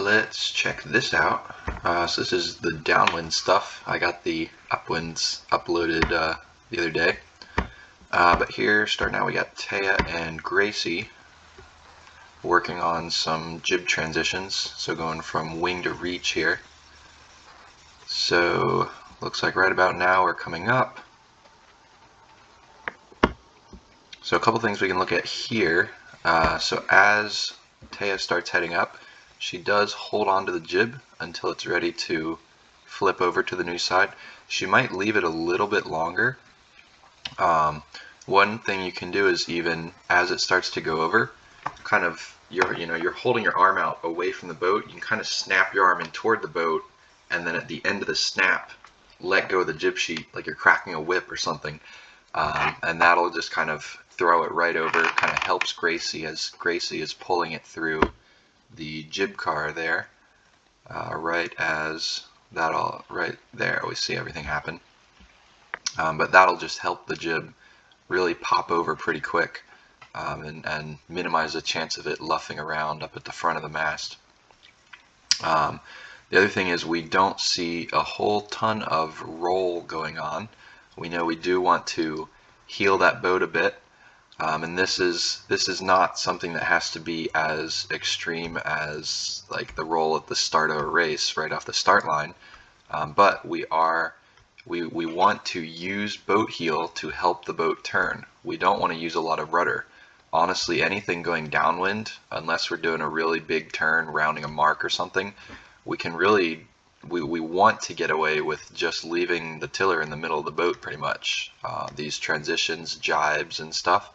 Let's check this out. So this is the downwind stuff. I got the upwinds uploaded the other day. But here, starting out, we got Taya and Gracie working on some jib transitions. So going from wing to reach here. So looks like right about now we're coming up. So a couple things we can look at here. So as Taya starts heading up, she does hold on to the jib until it's ready to flip over to the new side. She might leave it a little bit longer. One thing you can do is, even as it starts to go over, kind of you're holding your arm out away from the boat. You can kind of snap your arm in toward the boat, and then at the end of the snap, let go of the jib sheet like you're cracking a whip or something, and that'll just kind of throw it right over. Kind of helps Gracie as Gracie is pulling it through the jib car there. Right as that all right there, we see everything happen. But that'll just help the jib really pop over pretty quick, and minimize the chance of it luffing around up at the front of the mast. The other thing is, we don't see a whole ton of roll going on. We know we do want to heel that boat a bit, and this is not something that has to be as extreme as like the roll at the start of a race right off the start line, but we want to use boat heel to help the boat turn. We don't want to use a lot of rudder. Honestly, anything going downwind, unless we're doing a really big turn, rounding a mark or something, we want to get away with just leaving the tiller in the middle of the boat pretty much. These transitions, jibes and stuff,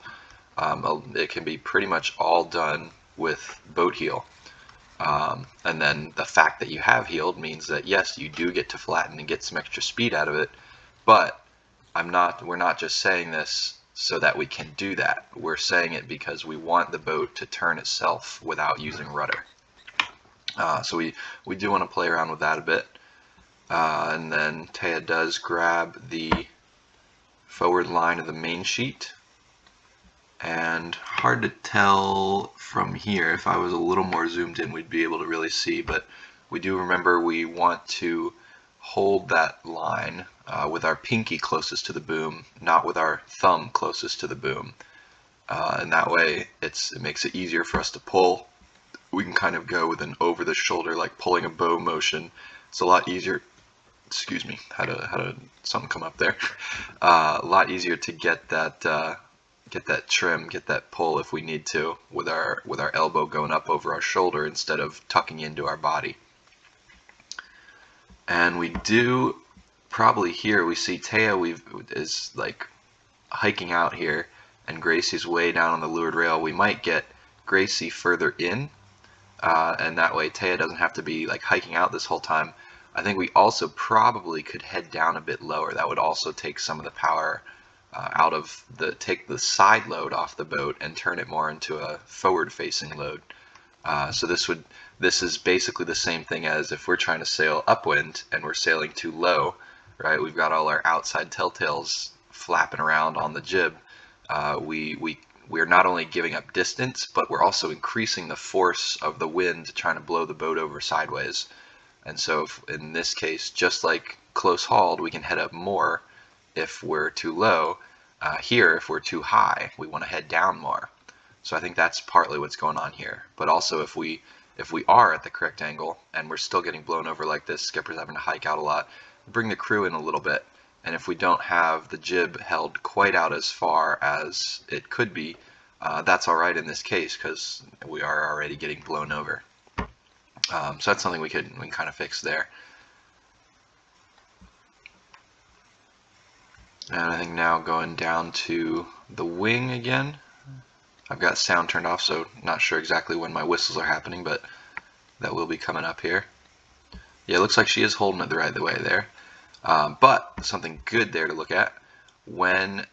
it can be pretty much all done with boat heel. And then the fact that you have heeled means that yes, you do get to flatten and get some extra speed out of it, but we're not just saying this so that we can do that. We're saying it because we want the boat to turn itself without using rudder. So we do want to play around with that a bit. And then Taya does grab the forward line of the main sheet. And hard to tell from here. If I was a little more zoomed in, we'd be able to really see, but we do remember we want to hold that line with our pinky closest to the boom, not with our thumb closest to the boom. And that way it makes it easier for us to pull. We can kind of go with an over the shoulder, like pulling a bow motion. It's a lot easier. Excuse me, had something come up there. A lot easier to get that trim, get that pull if we need to, with our elbow going up over our shoulder instead of tucking into our body. And we do probably here, we see Taya is like hiking out here, and Gracie's way down on the leeward rail. We might get Gracie further in, and that way Taya doesn't have to be like hiking out this whole time. I think we also probably could head down a bit lower. That would also take some of the power out of take the side load off the boat and turn it more into a forward facing load. So this is basically the same thing as if we're trying to sail upwind and we're sailing too low, right? We've got all our outside telltales flapping around on the jib. We're not only giving up distance, but we're also increasing the force of the wind trying to blow the boat over sideways. And so in this case, just like close hauled, we can head up more if we're too low. Here, if we're too high, we want to head down more. So I think that's partly what's going on here. But also, if we are at the correct angle and we're still getting blown over like this, skipper's having to hike out a lot, bring the crew in a little bit. And if we don't have the jib held quite out as far as it could be, that's all right in this case because we are already getting blown over. So that's something we can kind of fix there. And I think now going down to the wing again. I've got sound turned off, so not sure exactly when my whistles are happening, but that will be coming up here. Yeah, it looks like she is holding it the right way there. But something good there to look at, when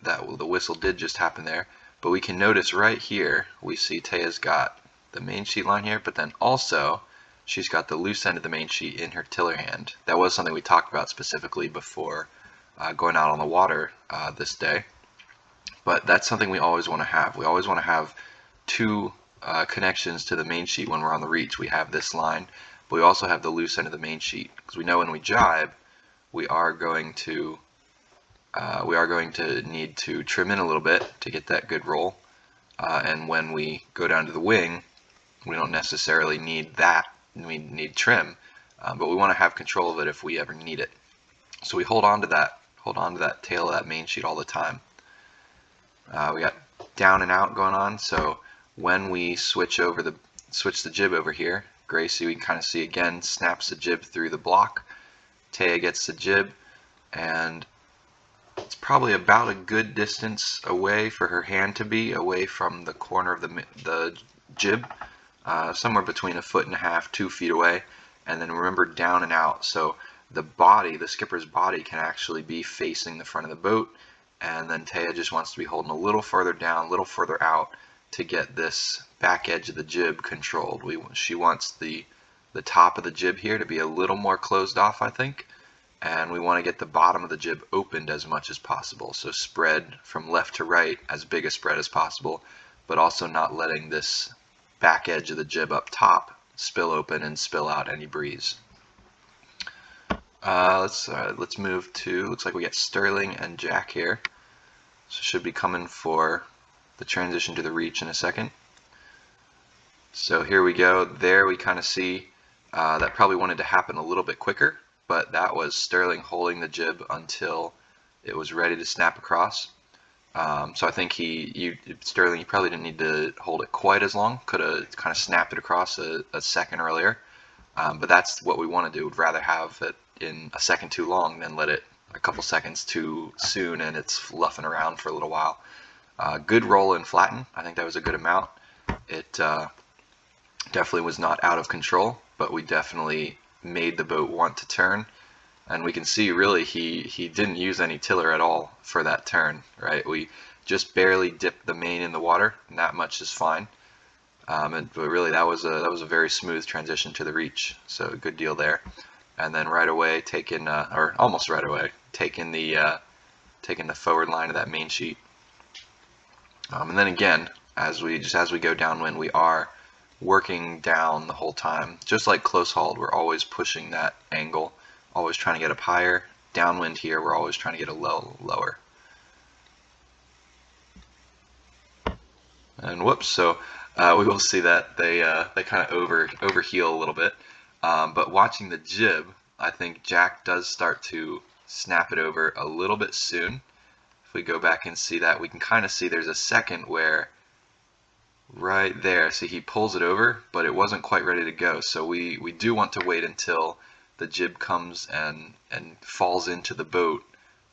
the whistle did just happen there, but we can notice right here, we see Taya's got the main sheet line here, but then also she's got the loose end of the main sheet in her tiller hand. That was something we talked about specifically before going out on the water this day, but that's something we always want to have. We always want to have two connections to the main sheet when we're on the reach. We have this line, but we also have the loose end of the main sheet, because we know when we jibe, we are going to need to trim in a little bit to get that good roll. And when we go down to the wing, we don't necessarily need that. We need trim, but we want to have control of it if we ever need it. So we hold on to that tail of that main sheet all the time. We got down and out going on, so when we switch the jib over here, Gracie, we can kind of see again, snaps the jib through the block. Taya gets the jib, and it's probably about a good distance away for her hand to be away from the corner of the jib, somewhere between 1.5 feet, 2 feet away. And then remember, down and out, so the skipper's body can actually be facing the front of the boat, and then Taya just wants to be holding a little further down, a little further out to get this back edge of the jib controlled. She wants the top of the jib here to be a little more closed off, I think, and we want to get the bottom of the jib opened as much as possible. So spread from left to right, as big a spread as possible, but also not letting this back edge of the jib up top spill open and spill out any breeze. Let's move to, looks like we got Sterling and Jack here. So should be coming for the transition to the reach in a second. So here we go. There we kind of see that probably wanted to happen a little bit quicker, but that was Sterling holding the jib until it was ready to snap across. So I think Sterling, you probably didn't need to hold it quite as long. Could have kind of snapped it across a second earlier. But that's what we want to do. We'd rather have it in a second too long than let it a couple seconds too soon and it's fluffing around for a little while. Good roll and flatten. I think that was a good amount. It definitely was not out of control, but we definitely made the boat want to turn. And we can see really he didn't use any tiller at all for that turn, right? We just barely dipped the main in the water, and that much is fine. But really that was a very smooth transition to the reach, so good deal there. And then right away or almost right away, taking the forward line of that main sheet. And then again, as we go downwind, we are working down the whole time, just like close hauled. We're always pushing that angle, always trying to get up higher. Downwind here, we're always trying to get a little lower. And whoops, so we will see that they kind of overheel a little bit. But watching the jib, I think Jack does start to snap it over a little bit soon. If we go back and see that, we can kind of see there's a second where right there, see he pulls it over, but it wasn't quite ready to go. So we do want to wait until the jib comes and falls into the boat,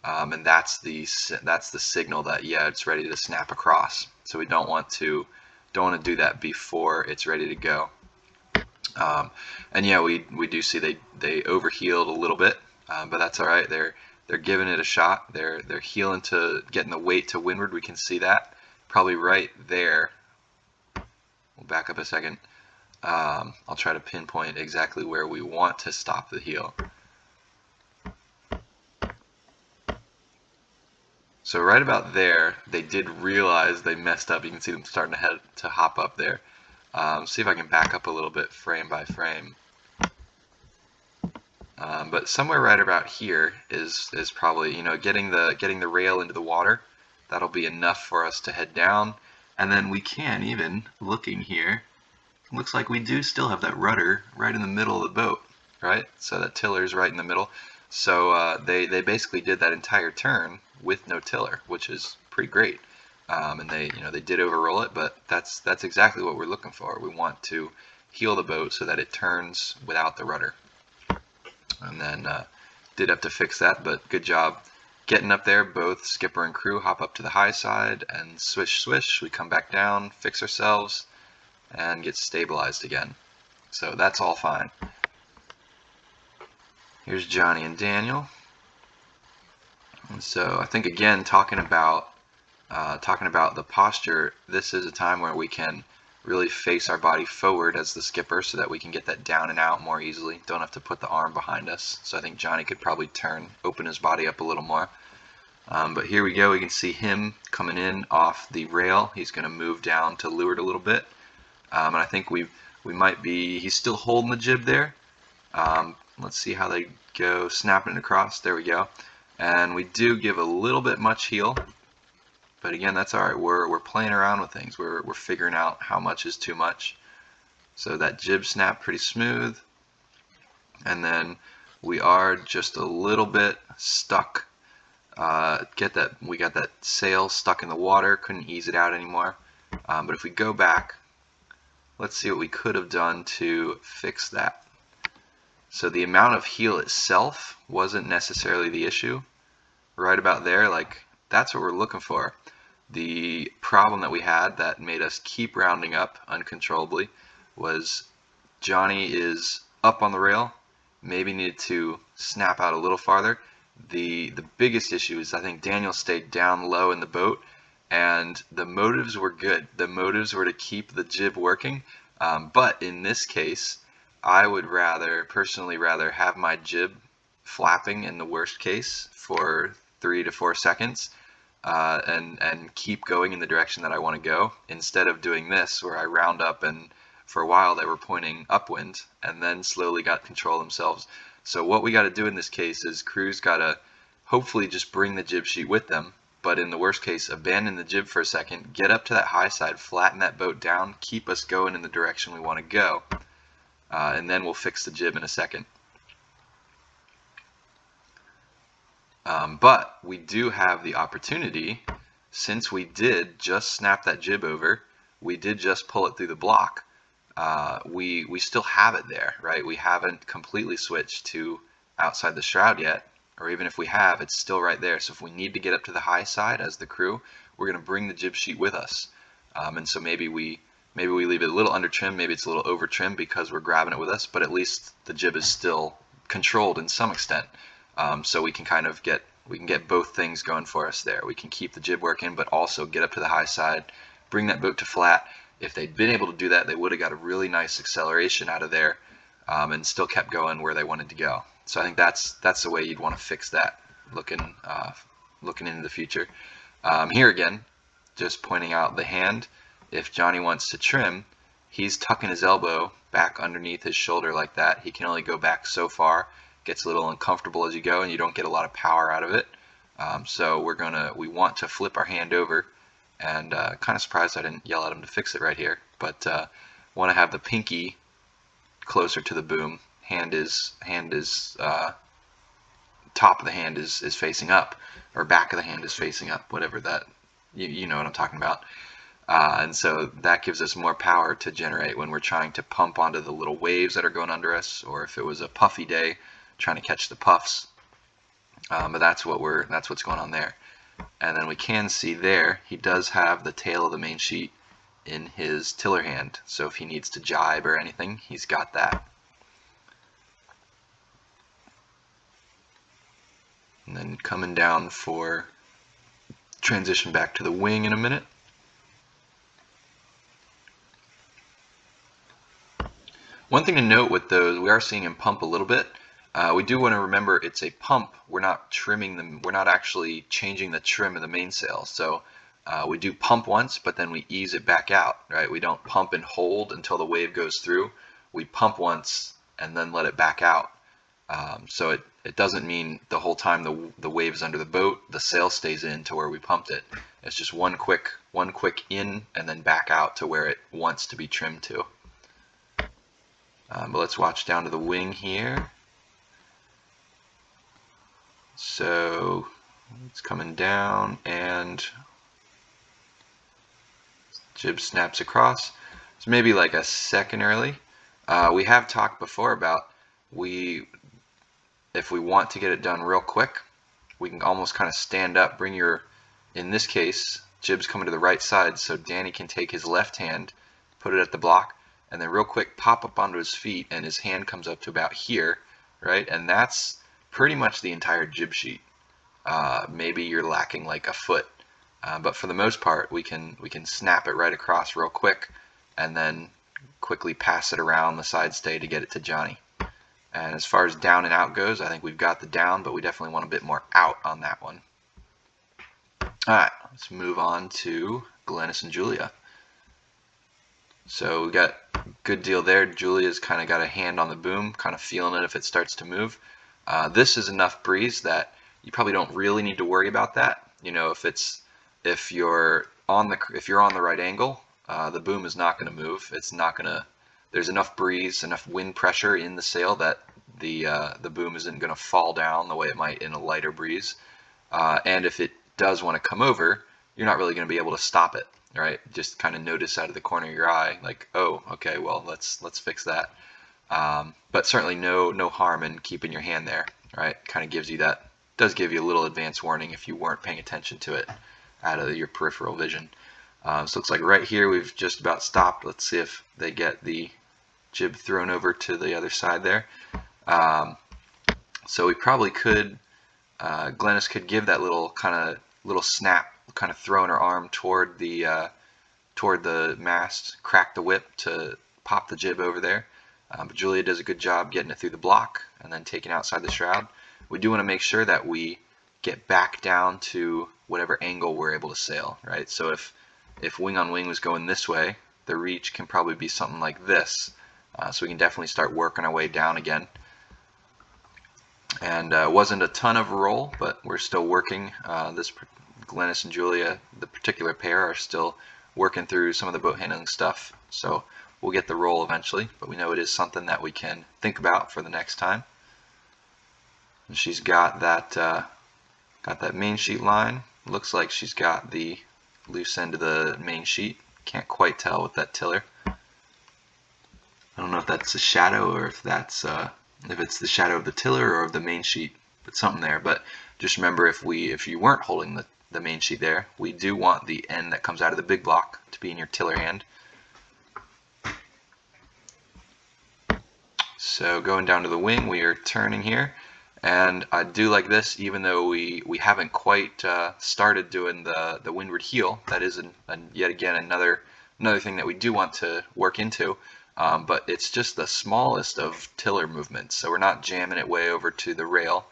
and that's the signal that yeah, it's ready to snap across. So we don't want to do that before it's ready to go. And yeah, we do see they overheeled a little bit, but that's all right. They're giving it a shot. They're heeling to getting the weight to windward. We can see that probably right there. We'll back up a second. I'll try to pinpoint exactly where we want to stop the heel. So right about there, they did realize they messed up. You can see them starting to hop up there. See if I can back up a little bit frame by frame. But somewhere right about here is probably, you know, getting the rail into the water. That'll be enough for us to head down. And then we can even, looking here, looks like we do still have that rudder right in the middle of the boat, right? So that tiller is right in the middle. So they basically did that entire turn with no tiller, which is pretty great. And they did overroll it, but that's exactly what we're looking for. We want to heel the boat so that it turns without the rudder. And then did have to fix that, but good job getting up there. Both skipper and crew hop up to the high side and swish swish. We come back down, fix ourselves, and get stabilized again. So that's all fine. Here's Johnny and Daniel. And so I think again talking about the posture, this is a time where we can really face our body forward as the skipper so that we can get that down and out more easily. Don't have to put the arm behind us. So I think Johnny could probably open his body up a little more. But here we go. We can see him coming in off the rail. He's going to move down to leeward a little bit. And I think we might be, he's still holding the jib there. Let's see how they go, snapping it across. There we go. And we do give a little bit much heel, but again, that's all right. We're playing around with things. We're figuring out how much is too much. So that jib snap pretty smooth, and then we are just a little bit stuck. We got that sail stuck in the water, couldn't ease it out anymore. But if we go back, let's see what we could have done to fix that. So the amount of heel itself wasn't necessarily the issue. Right about there, like that's what we're looking for. The problem that we had that made us keep rounding up uncontrollably was Johnny is up on the rail, maybe needed to snap out a little farther. The biggest issue is I think Daniel stayed down low in the boat, and the motives were good. The motives were to keep the jib working, but in this case, I would personally rather have my jib flapping in the worst case for 3 to 4 seconds and keep going in the direction that I want to go, instead of doing this where I round up and for a while they were pointing upwind and then slowly got control of themselves. So what we got to do in this case is crew's got to hopefully just bring the jib sheet with them, but in the worst case abandon the jib for a second, get up to that high side, flatten that boat down, keep us going in the direction we want to go, and then we'll fix the jib in a second. But we do have the opportunity, since we did just snap that jib over, we did just pull it through the block, we still have it there, right? We haven't completely switched to outside the shroud yet, or even if we have, it's still right there. So if we need to get up to the high side as the crew, we're going to bring the jib sheet with us. And so maybe we leave it a little under trim, maybe it's a little over trim because we're grabbing it with us, but at least the jib is still controlled in some extent. So we can kind of get both things going for us there. We can keep the jib working, but also get up to the high side, bring that boat to flat. If they'd been able to do that, they would have got a really nice acceleration out of there, and still kept going where they wanted to go. So I think that's the way you'd want to fix that, looking into the future. Here again, just pointing out the hand. If Johnny wants to trim, he's tucking his elbow back underneath his shoulder like that. He can only go back so far. Gets a little uncomfortable as you go, and you don't get a lot of power out of it. So we want to flip our hand over, and kind of surprised I didn't yell at him to fix it right here, but want to have the pinky closer to the boom. Top of the hand is facing up, or back of the hand is facing up, whatever that, you know what I'm talking about. And so that gives us more power to generate when we're trying to pump onto the little waves that are going under us, or if it was a puffy day, trying to catch the puffs. But that's what's going on there. And then we can see there, he does have the tail of the main sheet in his tiller hand. So if he needs to jibe or anything, he's got that. And then coming down for transition back to the wing in a minute. One thing to note with those, we are seeing him pump a little bit. We do want to remember it's a pump. We're not trimming them. We're not actually changing the trim of the mainsail. So we do pump once, but then we ease it back out, right? We don't pump and hold until the wave goes through. We pump once and then let it back out. So it doesn't mean the whole time the wave is under the boat, the sail stays in to where we pumped it. It's just one quick in and then back out to where it wants to be trimmed to. But let's watch down to the wing here. So it's coming down and jib snaps across. So maybe like a second early. We have talked before about if we want to get it done real quick, we can almost kind of stand up, in this case, jib's coming to the right side, so Danny can take his left hand, put it at the block, and then real quick pop up onto his feet, and his hand comes up to about here, right? And that's pretty much the entire jib sheet. Maybe you're lacking like a foot, but for the most part, we can snap it right across real quick, and then quickly pass it around the side stay to get it to Johnny. And as far as down and out goes, I think we've got the down, but we definitely want a bit more out on that one. Alright, let's move on to Glennis and Julia. So we got a good deal there. Julia's kind of got a hand on the boom, kind of feeling it if it starts to move. This is enough breeze that you probably don't really need to worry about that. You know, if you're on the right angle, the boom is not going to move. It's not going to. There's enough breeze, enough wind pressure in the sail that the boom isn't going to fall down the way it might in a lighter breeze. And if it does want to come over, you're not really going to be able to stop it, right? Just kind of notice out of the corner of your eye, like, oh, okay, well, let's fix that. But certainly no harm in keeping your hand there, right? Kind of does give you a little advance warning if you weren't paying attention to it out of your peripheral vision. So it looks like right here we've just about stopped. Let's see if they get the jib thrown over to the other side there. So we probably could, Glennis could give that little snap, kind of throwing her arm toward the mast, crack the whip to pop the jib over there. But Julia does a good job getting it through the block and then taking outside the shroud. We do want to make sure that we get back down to whatever angle we're able to sail, right? So if wing on wing was going this way, the reach can probably be something like this. So we can definitely start working our way down again. And wasn't a ton of roll, but we're still working. Glennis and Julia, the particular pair, are still working through some of the boat handling stuff. So we'll get the roll eventually, but we know it is something that we can think about for the next time. And she's got that main sheet line. Looks like she's got the loose end of the main sheet. Can't quite tell with that tiller. I don't know if that's a shadow or if it's the shadow of the tiller or of the main sheet, but something there. But just remember, if you weren't holding the main sheet there, we do want the end that comes out of the big block to be in your tiller hand. So going down to the wing, we are turning here, and I do like this, even though we haven't quite started doing the windward heel. That is yet again another thing that we do want to work into. But it's just the smallest of tiller movements, so we're not jamming it way over to the rail.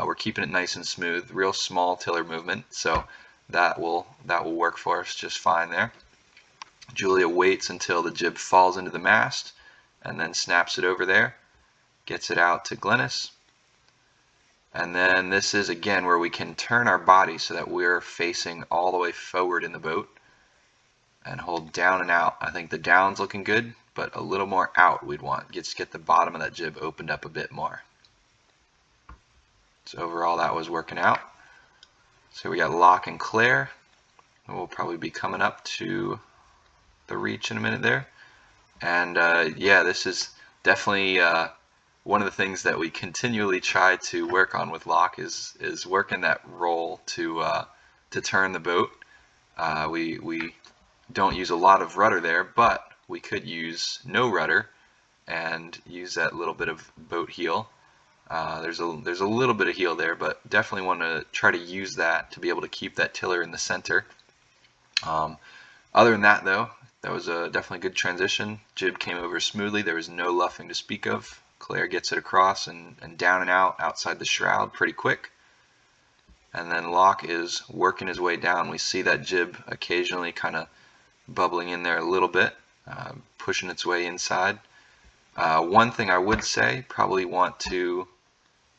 We're keeping it nice and smooth, real small tiller movement, so that will work for us just fine there. Julia waits until the jib falls into the mast and then snaps it over there, gets it out to Glennis. And then this is again where we can turn our body so that we're facing all the way forward in the boat and hold down and out. I think the down's looking good, but a little more out we'd want. Just get the bottom of that jib opened up a bit more. So overall that was working out. So we got Locke and Claire. We'll probably be coming up to the reach in a minute there. And yeah, this is definitely one of the things that we continually try to work on with Locke is working that roll to turn the boat. We don't use a lot of rudder there, but we could use no rudder and use that little bit of boat heel. There's a little bit of heel there, but definitely want to try to use that to be able to keep that tiller in the center. Other than that, though, that was definitely a good transition. Jib came over smoothly. There was no luffing to speak of. Claire gets it across and down and out outside the shroud pretty quick. And then Locke is working his way down. We see that jib occasionally kind of bubbling in there a little bit, pushing its way inside. One thing I would say, probably want to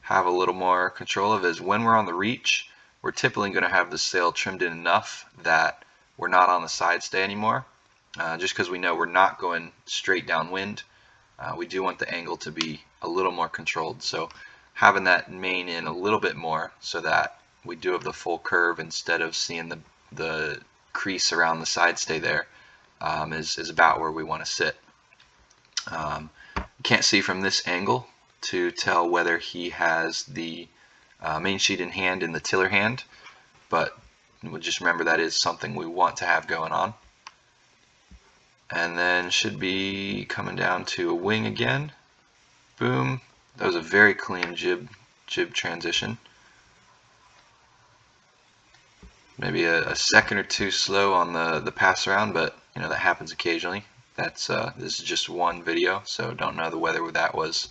have a little more control of, is when we're on the reach, we're typically going to have the sail trimmed in enough that we're not on the side stay anymore, just because we know we're not going straight downwind. We do want the angle to be a little more controlled, so having that main in a little bit more so that we do have the full curve instead of seeing the crease around the side stay there is about where we want to sit. You can't see from this angle to tell whether he has the main sheet in hand in the tiller hand, but we'll just remember that is something we want to have going on. And then should be coming down to a wing again. Boom. That was a very clean jib transition. Maybe a second or two slow on the pass around, but you know that happens occasionally. This is just one video, so don't know whether that was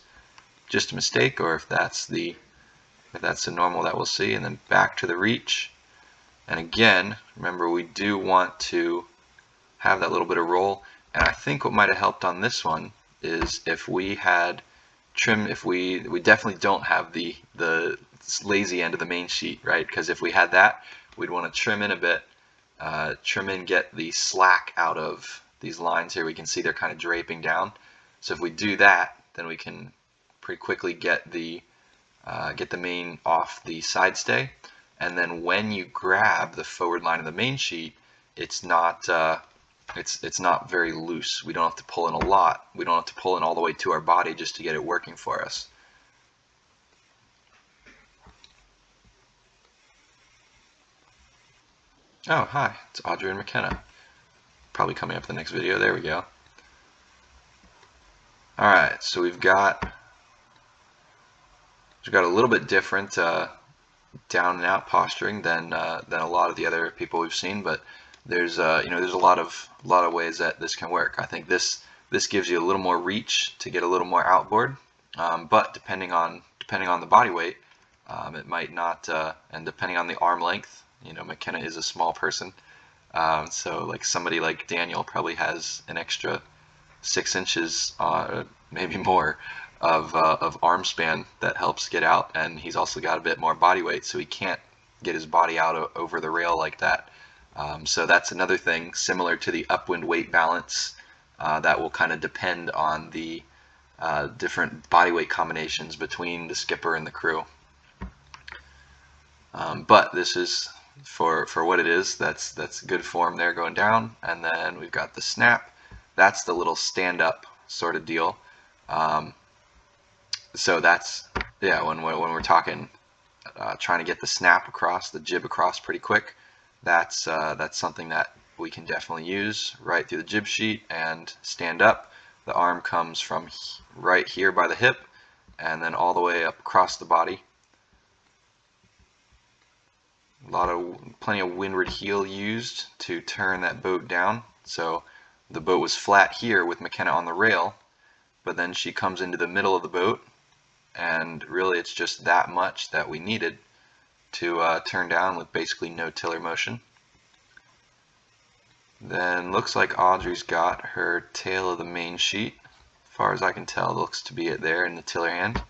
just a mistake or if that's the normal that we'll see. And then back to the reach. And again, remember we do want to have that little bit of roll. And I think what might have helped on this one is if we had trim, if we definitely don't have the lazy end of the main sheet, right? Because if we had that, we'd want to trim in a bit, get the slack out of these lines here. We can see they're kind of draping down. So if we do that, then we can pretty quickly get the main off the side stay. And then when you grab the forward line of the main sheet, it's not it's not very loose. We don't have to pull in a lot. We don't have to pull in all the way to our body just to get it working for us. Oh, hi, it's Audrey and McKenna. Probably coming up in the next video. There we go. All right, so we've got a little bit different down and out posturing than a lot of the other people we've seen, but there's there's a lot of ways that this can work. I think this gives you a little more reach to get a little more outboard, but depending on the body weight, it might not, and depending on the arm length. McKenna is a small person, so like somebody like Daniel probably has an extra 6 inches, maybe more, of arm span that helps get out, and he's also got a bit more body weight, so he can't get his body out over the rail like that. So that's another thing similar to the upwind weight balance that will kind of depend on the different body weight combinations between the skipper and the crew. But this is for what it is. That's good form there going down, and then we've got the snap. That's the little stand-up sort of deal. So that's, yeah, when we're talking trying to get the snap across, the jib across pretty quick, that's something that we can definitely use right through the jib sheet and stand up. The arm comes from right here by the hip and then all the way up across the body. Plenty of windward heel used to turn that boat down. So the boat was flat here with McKenna on the rail, but then she comes into the middle of the boat, and really it's just that much that we needed to turn down with basically no tiller motion. Then looks like Audrey's got her tail of the main sheet. As far as I can tell, looks to be it there in the tiller hand.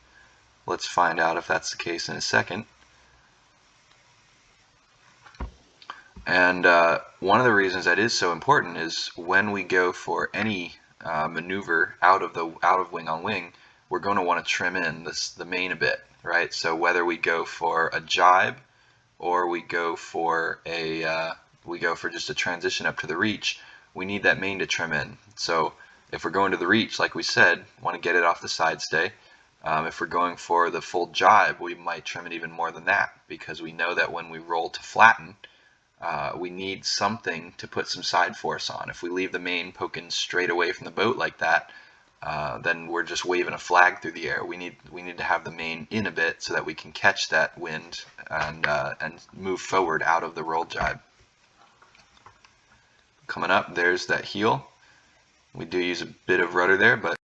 Let's find out if that's the case in a second. And one of the reasons that is so important is when we go for any maneuver out of wing on wing, we're going to want to trim in the main a bit, right? So whether we go for a jibe or we go for just a transition up to the reach, we need that main to trim in. So if we're going to the reach, like we said, want to get it off the side stay. If we're going for the full jibe, we might trim it even more than that, because we know that when we roll to flatten, we need something to put some side force on. If we leave the main poking straight away from the boat like that, then we're just waving a flag through the air. We need to have the main in a bit so that we can catch that wind and move forward out of the roll jibe. Coming up, there's that heel. We do use a bit of rudder there, but